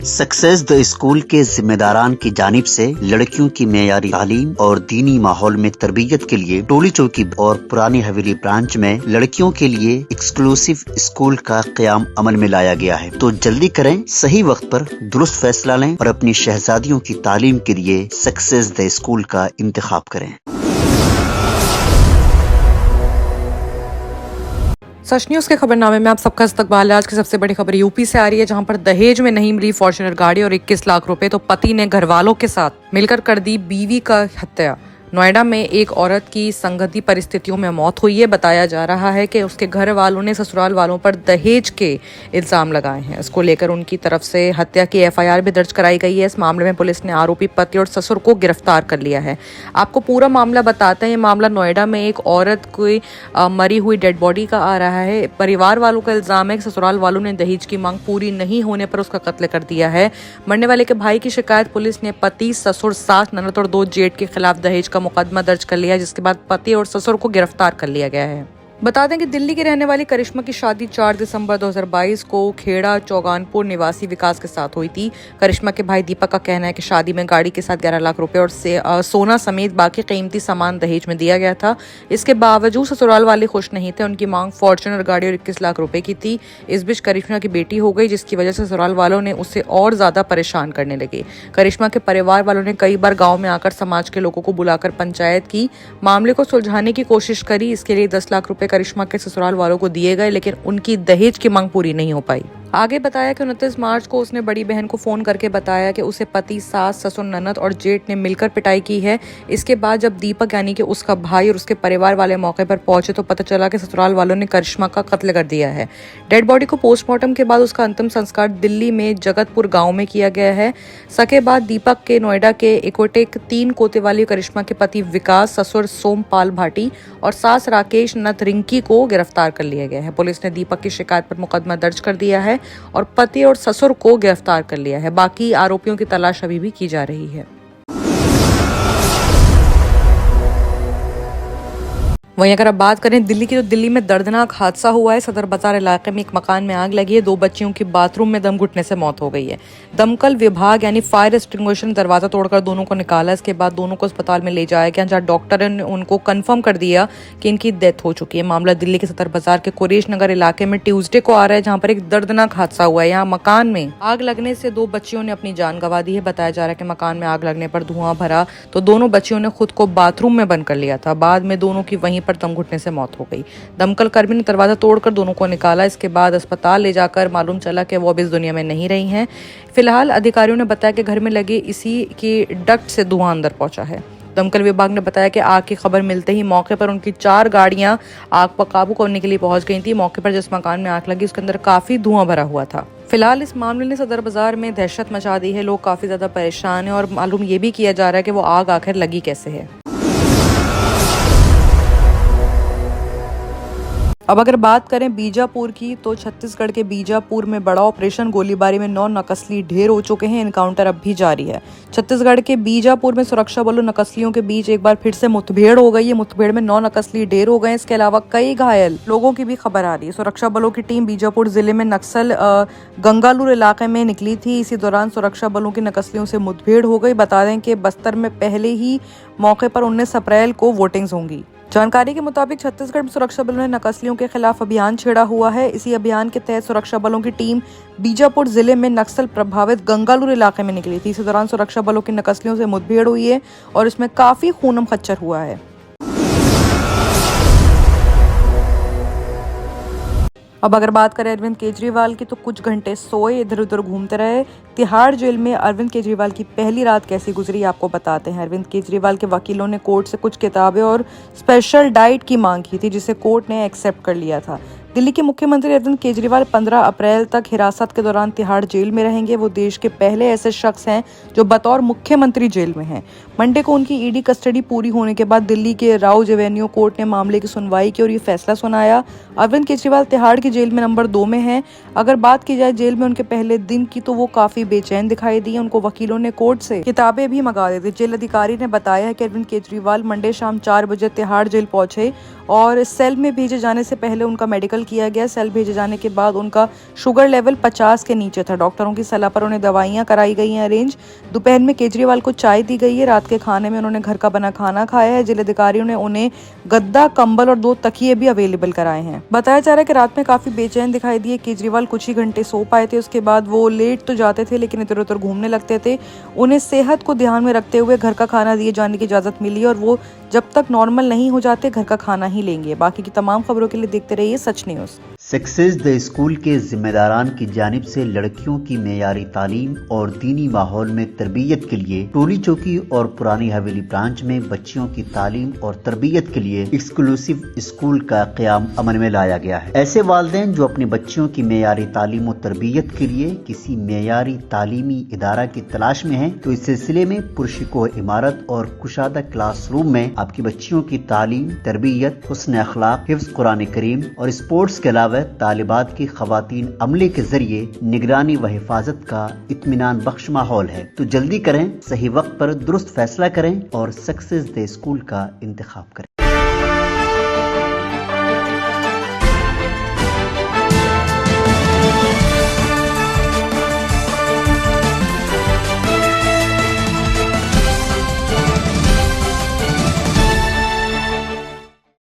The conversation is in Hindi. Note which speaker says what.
Speaker 1: सक्सेस द स्कूल के जिम्मेदारान की जानिब से लड़कियों की मेयारी तालीम और दीनी माहौल में तरबियत के लिए टोली चौकी और पुरानी हवेली ब्रांच में लड़कियों के लिए एक्सक्लूसिव स्कूल का क़याम अमल में लाया गया है। तो जल्दी करें, सही वक्त पर दुरुस्त फैसला लें और अपनी शहजादियों की तालीम के लिए सक्सेस द स्कूल का इंतखाब करें।
Speaker 2: सच न्यूज़ के खबरनामे में आप सबका इस्तकबाल है। आज की सबसे बड़ी खबर यूपी से आ रही है, जहां पर दहेज में नहीं मिली फॉर्च्यूनर गाड़ी और 21 लाख रुपए, तो पति ने घरवालों के साथ मिलकर कर दी बीवी का हत्या। नोएडा में एक औरत की संगति परिस्थितियों में मौत हुई है। बताया जा रहा है कि उसके घर वालों ने ससुराल वालों पर दहेज के इल्जाम लगाए हैं। इसको लेकर उनकी तरफ से हत्या की एफआईआर भी दर्ज कराई गई है। इस मामले में पुलिस ने आरोपी पति और ससुर को गिरफ्तार कर लिया है। आपको पूरा मामला बताते हैं। ये मामला नोएडा में एक औरत की मरी हुई डेड बॉडी का आ रहा है। परिवार वालों का इल्जाम है कि ससुराल वालों ने दहेज की मांग पूरी नहीं होने पर उसका कत्ल कर दिया है। मरने वाले के भाई की शिकायत पुलिस ने पति, ससुर, सास, ननद और 2 जेठ के खिलाफ दहेज का मुकदमा दर्ज कर लिया, जिसके बाद पति और ससुर को गिरफ्तार कर लिया गया है। बता दें कि दिल्ली की रहने वाली करिश्मा की शादी 4 दिसंबर 2022 को खेड़ा चौगानपुर निवासी विकास के साथ हुई थी। करिश्मा के भाई दीपक का कहना है कि शादी में गाड़ी के साथ 11 लाख रुपए और सोना समेत बाकी कीमती सामान दहेज में दिया गया था। इसके बावजूद ससुराल वाले खुश नहीं थे। उनकी मांग फॉर्च्यूनर गाड़ी और 21 लाख रुपए की थी। इस बीच करिश्मा की बेटी हो गई, जिसकी वजह से ससुराल वालों ने उसे और ज्यादा परेशान करने लगे। करिश्मा के परिवार वालों ने कई बार गाँव में आकर समाज के लोगों को बुलाकर पंचायत की, मामले को सुलझाने की कोशिश करी। इसके लिए 10 लाख रुपए करिश्मा के ससुराल वालों को दिए गए, लेकिन उनकी दहेज की मांग पूरी नहीं हो पाई। आगे बताया कि 29 मार्च को उसने बड़ी बहन को फोन करके बताया कि उसे पति, सास, ससुर, ननद और जेठ ने मिलकर पिटाई की है। इसके बाद जब दीपक यानी कि उसका भाई और उसके परिवार वाले मौके पर पहुंचे तो पता चला कि ससुराल वालों ने करिश्मा का कत्ल कर दिया है। डेड बॉडी को पोस्टमार्टम के बाद उसका अंतिम संस्कार दिल्ली में जगतपुर गाँव में किया गया है। सके बाद दीपक के नोएडा के इकोटेक 3 कोते वाली करिश्मा के पति विकास, ससुर सोमपाल भाटी और सास राकेश नथ रिंकी को गिरफ्तार कर लिया गया है। पुलिस ने दीपक की शिकायत पर मुकदमा दर्ज कर दिया है और पति और ससुर को गिरफ्तार कर लिया है। बाकी आरोपियों की तलाश अभी भी की जा रही है। वहीं अगर आप बात करें दिल्ली की, तो दिल्ली में दर्दनाक हादसा हुआ है। सदर बाजार इलाके में एक मकान में आग लगी है। 2 बच्चियों की बाथरूम में दम घुटने से मौत हो गई है। दमकल विभाग यानी फायर एक्सटिंग्विशर ने दरवाजा तोड़कर दोनों को निकाला। इसके बाद दोनों को अस्पताल में ले जाया गया, जहां डॉक्टर ने उनको कंफर्म कर दिया कि इनकी डेथ हो चुकी है। मामला दिल्ली के सदर बाजार के कुरेश नगर इलाके में ट्यूसडे को आ रहा है, जहाँ पर एक दर्दनाक हादसा हुआ है। यहाँ मकान में आग लगने से 2 बच्चियों ने अपनी जान गंवा दी है। बताया जा रहा है कि मकान में आग लगने पर धुआं भरा तो दोनों बच्चियों ने खुद को बाथरूम में बंद कर लिया था। बाद में दोनों की वहीं पर दम घुटने से मौत हो गई। दमकल कर्मी ने दरवाजा तोड़कर दोनों को निकाला। इसके बाद अस्पताल ले जाकर मालूम चला कि वो अब इस दुनिया में नहीं रही हैं। फिलहाल अधिकारियों ने बताया कि घर में लगे इसी की डक्ट से धुआं अंदर पहुंचा है। दमकल विभाग ने बताया कि आग की खबर मिलते ही मौके पर उनकी 4 गाड़ियां आग पर काबू करने के लिए पहुंच गई थी। मौके पर जिस मकान में आग लगी उसके अंदर काफी धुआं भरा हुआ था। फिलहाल इस मामले ने सदर बाजार में दहशत मचा दी है। लोग काफी ज्यादा परेशान हैं और मालूम ये भी किया जा रहा है कि वो आग आखिर लगी कैसे है। अब अगर बात करें बीजापुर की, तो छत्तीसगढ़ के बीजापुर में बड़ा ऑपरेशन गोलीबारी में 9 नक्सली ढेर हो चुके हैं। एनकाउंटर अब भी जारी है। छत्तीसगढ़ के बीजापुर में सुरक्षा बलों नक्सलियों के बीच एक बार फिर से मुठभेड़ हो गई है। मुठभेड़ में 9 नक्सली ढेर हो गए। इसके अलावा कई घायल लोगों की भी खबर आ रही है। सुरक्षा बलों की टीम बीजापुर जिले में नक्सल गंगालूर इलाके में निकली थी। इसी दौरान सुरक्षा बलों की नक्सलियों से मुठभेड़ हो गई। बता दें कि बस्तर में पहले ही मौके पर 19 अप्रैल को वोटिंग्स होंगी। जानकारी के मुताबिक छत्तीसगढ़ में सुरक्षा बलों ने नक्सलियों के खिलाफ अभियान छेड़ा हुआ है। इसी अभियान के तहत सुरक्षा बलों की टीम बीजापुर जिले में नक्सल प्रभावित गंगालूर इलाके में निकली थी। इसी दौरान सुरक्षा बलों की नक्सलियों से मुठभेड़ हुई है और इसमें काफी खूनम खच्चर हुआ है। अब अगर बात करें अरविंद केजरीवाल की, तो कुछ घंटे सोए, इधर उधर घूमते रहे। तिहाड़ जेल में अरविंद केजरीवाल की पहली रात कैसी गुजरी आपको बताते हैं। अरविंद केजरीवाल के वकीलों ने कोर्ट से कुछ किताबें और स्पेशल डाइट की मांग की थी, जिसे कोर्ट ने एक्सेप्ट कर लिया था। दिल्ली के मुख्यमंत्री अरविंद केजरीवाल 15 अप्रैल तक हिरासत के दौरान तिहाड़ जेल में रहेंगे। वो देश के पहले ऐसे शख्स हैं जो बतौर मुख्यमंत्री जेल में हैं। मंडे को उनकी ईडी कस्टडी पूरी होने के बाद दिल्ली के राउज एवेन्यू कोर्ट ने मामले की सुनवाई की और ये फैसला सुनाया। अरविंद केजरीवाल तिहाड़ की जेल में नंबर 2 में हैं। अगर बात की जाए जेल में उनके पहले दिन की, तो वो काफी बेचैन दिखाई दी। उनको वकीलों ने कोर्ट से किताबें भी मंगा दी थी। जेल अधिकारी ने बताया है कि अरविंद केजरीवाल मंडे शाम 4 बजे तिहाड़ जेल पहुंचे और सेल में भेजे जाने से पहले उनका मेडिकल रेफरल किया गया। सेल भेजे जाने के बाद उनका शुगर लेवल 50 के नीचे था। डॉक्टरों की सलाह पर उन्हें दवाइयां कराई गई हैं अरेंज। दोपहर में केजरीवाल को चाय दी गई है। रात के खाने में उन्होंने घर का बना खाना खाया है। जिलाधिकारियों ने उन्हें गद्दा, कंबल और 2 तकिए भी अवेलेबल कराए हैं। बताया जा रहा है कि रात में काफी बेचैन दिखाई दिए केजरीवाल। कुछ ही घंटे सो पाए थे, उसके बाद वो लेट तो जाते थे लेकिन इधर उधर घूमने लगते थे। उन्हें सेहत को ध्यान में रखते हुए घर का खाना दिए जाने की इजाजत मिली और वो जब तक नॉर्मल नहीं हो जाते घर का खाना ही लेंगे। बाकी की तमाम खबरों के लिए देखते रहिए सच न्यूज।
Speaker 1: सक्सेस द स्कूल के जिम्मेदारान की जानिब से लड़कियों की मेयारी तालीम और दीनी माहौल में तरबियत के लिए टोली चौकी और पुरानी हवेली ब्रांच में बच्चियों की तालीम और तरबियत के लिए एक्सक्लूसिव स्कूल का क़याम अमल में लाया गया है। ऐसे वालिदैन जो अपनी बच्चियों की मेयारी तालीम और तरबियत के लिए किसी मेयारी तालीमी इदारा की तलाश में है तो इस सिलसिले में पुरशिको इमारत और कुशादा क्लासरूम में आपकी बच्चियों की तालीम, तरबियत, हुस्न अखलाक, हिफ्ज़ कुरान करीम और स्पोर्ट्स के अलावा तालिबात की खवातीन अमले के जरिए निगरानी व हिफाजत का इत्मीनान बख्श माहौल है। तो जल्दी करें, सही वक्त पर दुरुस्त फैसला करें और सक्सेस द स्कूल का इंतखाब करें।